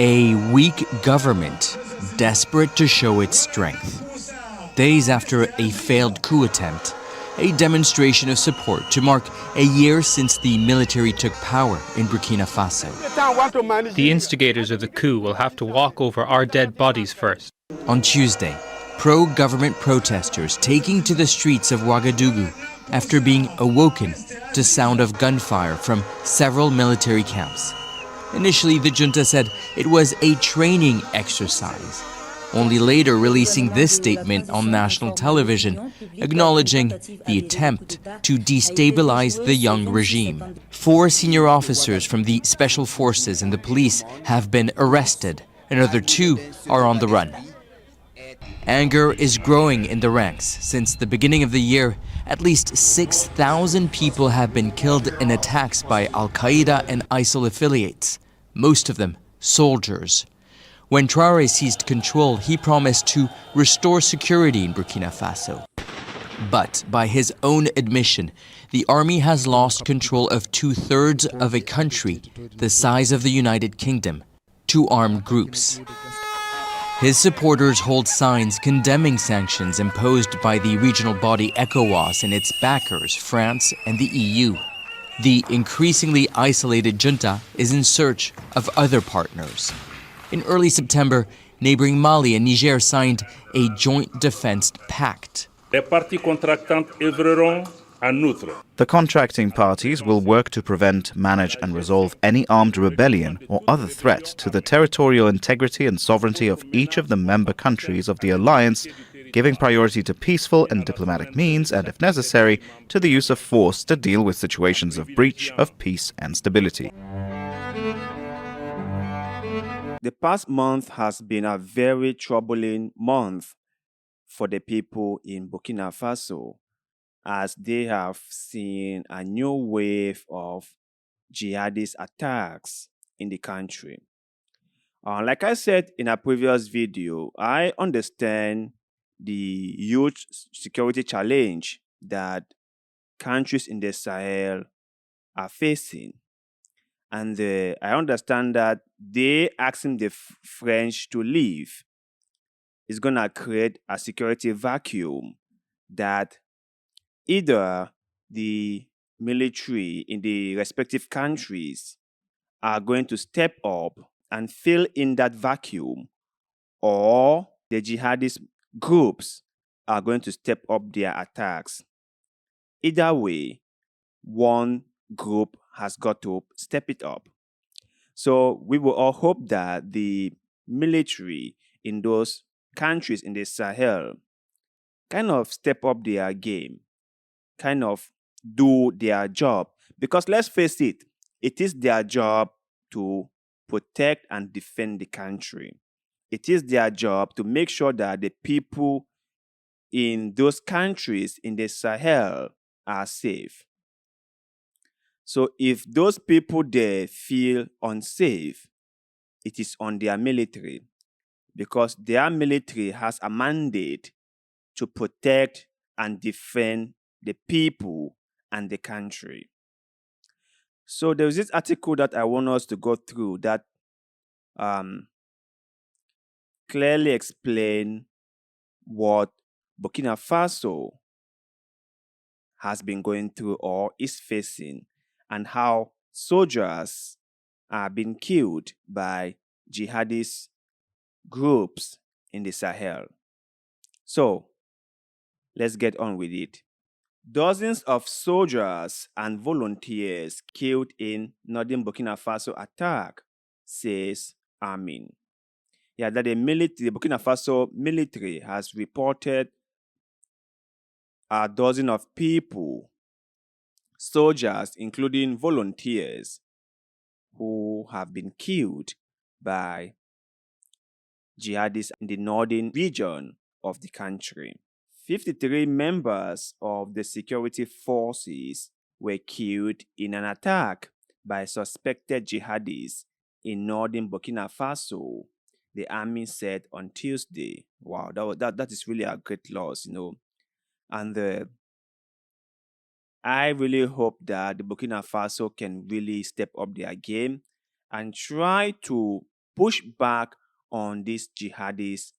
A weak government, desperate to show its strength. Days after a failed coup attempt, a demonstration of support to mark a year since the military took power in Burkina Faso. The instigators of the coup will have to walk over our dead bodies first. On Tuesday, pro-government protesters taking to the streets of Ouagadougou after being awoken to sound of gunfire from several military camps. Initially, the junta said it was a training exercise, only later releasing this statement on national television, acknowledging the attempt to destabilize the young regime. 4 senior officers from the special forces and the police have been arrested. Another 2 are on the run. Anger is growing in the ranks. Since the beginning of the year, at least 6,000 people have been killed in attacks by Al-Qaeda and ISIL affiliates, most of them soldiers. When Traore seized control, he promised to restore security in Burkina Faso. But by his own admission, the army has lost control of 2/3 of a country the size of the United Kingdom to armed groups. His supporters hold signs condemning sanctions imposed by the regional body ECOWAS and its backers, France and the EU. The increasingly isolated junta is in search of other partners. In early September, neighboring Mali and Niger signed a joint defense pact. Les parties contractantes œuvreront en outre. The contracting parties will work to prevent, manage and resolve any armed rebellion or other threat to the territorial integrity and sovereignty of each of the member countries of the alliance, giving priority to peaceful and diplomatic means and, if necessary, to the use of force to deal with situations of breach of peace and stability. The past month has been a very troubling month for the people in Burkina Faso, as they have seen a new wave of jihadist attacks in the country. Like I said in a previous video, I understand the huge security challenge that countries in the Sahel are facing. And I understand that they asking the French to leave is going to create a security vacuum that either the military in the respective countries are going to step up and fill in that vacuum, or the jihadist groups are going to step up their attacks. Either way, one group has got to step it up. So we will all hope that the military in those countries in the Sahel kind of step up their game, kind of do their job. Because let's face it, it is their job to protect and defend the country. It is their job to make sure that the people in those countries in the Sahel are safe. So if those people there feel unsafe, it is on their military, because their military has a mandate to protect and defend the people and the country. So there's this article that I want us to go through that clearly explain what Burkina Faso has been going through or is facing, and how soldiers are being killed by jihadist groups in the Sahel. So let's get on with it. Dozens of soldiers and volunteers killed in northern Burkina Faso attack, says Amin. That the Burkina Faso military has reported a dozen of people, soldiers including volunteers, who have been killed by jihadists in the northern region of the country. 53 members of the security forces were killed in an attack by suspected jihadists in northern Burkina Faso, the army said on Tuesday. Wow, that is really a great loss, And I really hope that the Burkina Faso can really step up their game and try to push back on this jihadist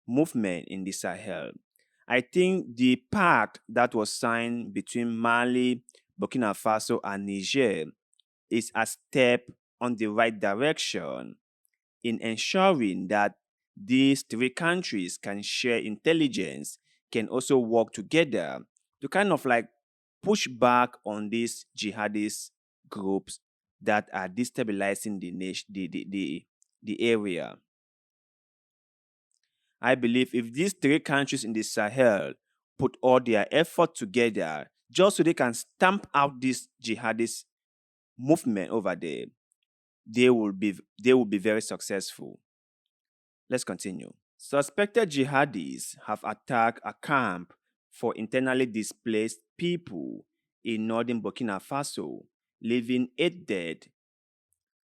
movement in the Sahel. I think the pact that was signed between Mali, Burkina Faso, and Niger is a step on the right direction in ensuring that these three countries can share intelligence, can also work together to kind of like push back on these jihadist groups that are destabilizing the nation, the area. I believe if these three countries in the Sahel put all their effort together just so they can stamp out this jihadist movement over there, they will be very successful. Let's continue. Suspected jihadis have attacked a camp for internally displaced people in northern Burkina Faso, leaving 8 dead,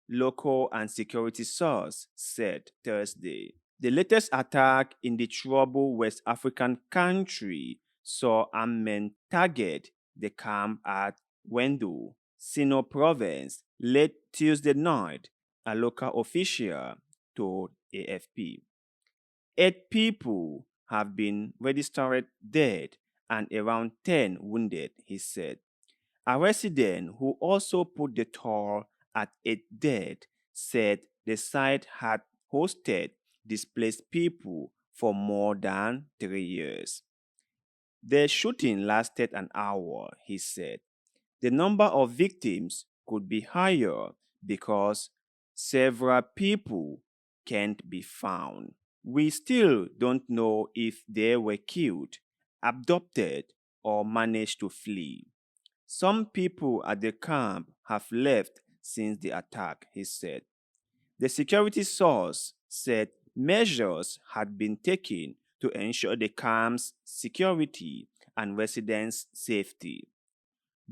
local and security source said Thursday. The latest attack in the troubled West African country saw armed men target the camp at Wendo, Sino province, late Tuesday night, a local official told AFP. 8 people have been registered dead and around 10 wounded, he said. A resident who also put the toll at 8 dead said the site had hosted displaced people for more than 3 years. The shooting lasted an hour, he said. The number of victims could be higher because several people can't be found. We still don't know if they were killed, abducted, or managed to flee. Some people at the camp have left since the attack, he said. The security source said measures had been taken to ensure the camp's security and residents' safety.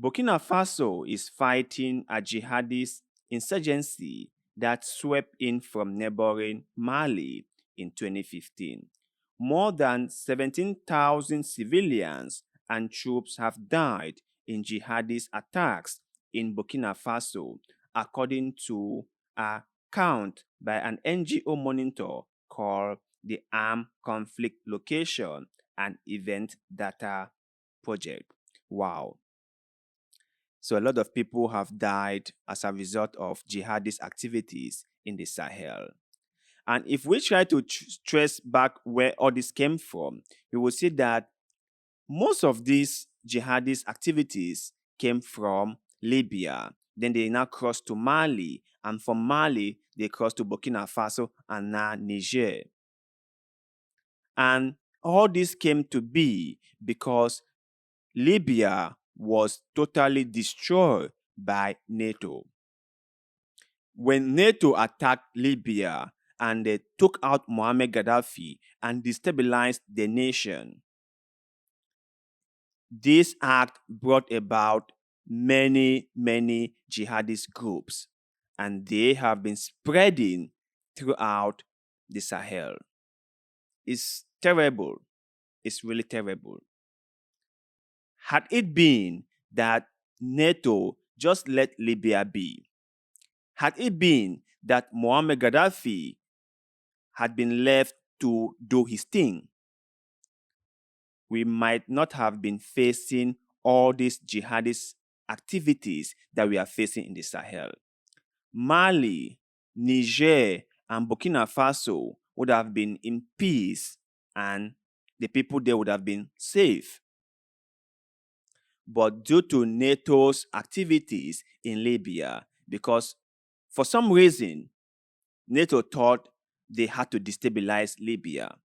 Burkina Faso is fighting a jihadist insurgency that swept in from neighboring Mali in 2015. More than 17,000 civilians and troops have died in jihadist attacks in Burkina Faso, according to a count by an NGO monitor called the Armed Conflict Location and Event Data Project. Wow. So a lot of people have died as a result of jihadist activities in the Sahel. And if we try to trace back where all this came from, we will see that most of these jihadist activities came from Libya. Then they now crossed to Mali, and from Mali, they crossed to Burkina Faso and now Niger. And all this came to be because Libya was totally destroyed by NATO. When NATO attacked Libya and they took out Muammar Gaddafi and destabilized the nation, this act brought about many jihadist groups, and they have been spreading throughout the Sahel. It's terrible. It's really terrible. Had it been that NATO just let Libya be, had it been that Muammar Gaddafi had been left to do his thing, we might not have been facing all these jihadist activities that we are facing in the Sahel. Mali, Niger, and Burkina Faso would have been in peace and the people there would have been safe. But due to NATO's activities in Libya, because for some reason NATO thought they had to destabilize Libya,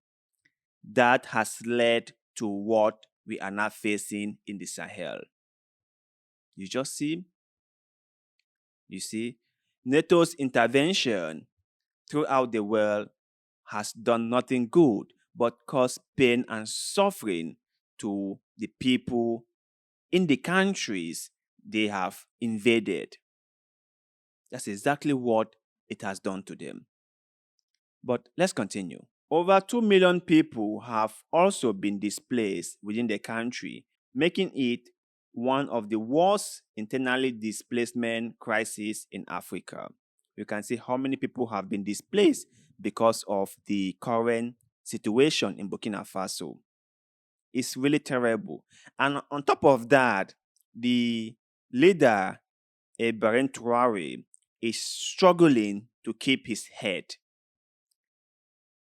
that has led to what we are now facing in the Sahel. You just see? You see? NATO's intervention throughout the world has done nothing good but caused pain and suffering to the people in the countries they have invaded. That's exactly what it has done to them. But let's continue. Over 2 million people have also been displaced within the country, making it one of the worst internally displacement crises in Africa. you can see how many people have been displaced because of the current situation in Burkina Faso. It's really terrible. And on top of that, the leader, Ibrahim Traore, is struggling to keep his head.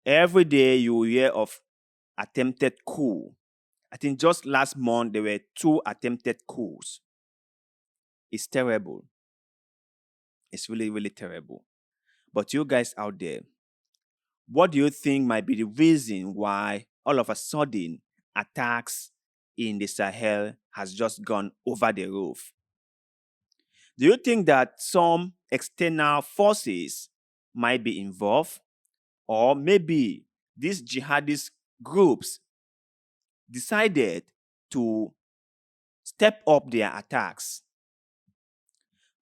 Every day you hear of attempted coup. I think just last month there were 2 attempted coups. It's terrible. It's really, really terrible. But you guys out there, what do you think might be the reason why all of a sudden attacks in the Sahel has just gone over the roof? Do you think that some external forces might be involved? Or maybe these jihadist groups decided to step up their attacks?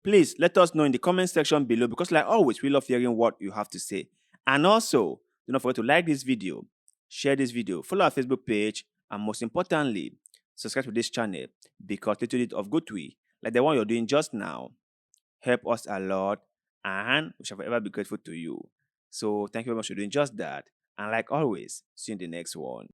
Please let us know in the comment section below, because like always, we love hearing what you have to say. And also, do not forget to like this video, share this video, follow our Facebook page, and most importantly, subscribe to this channel, because little bit of good way, like the one you're doing just now, help us a lot, and we shall forever be grateful to you. So thank you very much for doing just that. And like always, see you in the next one.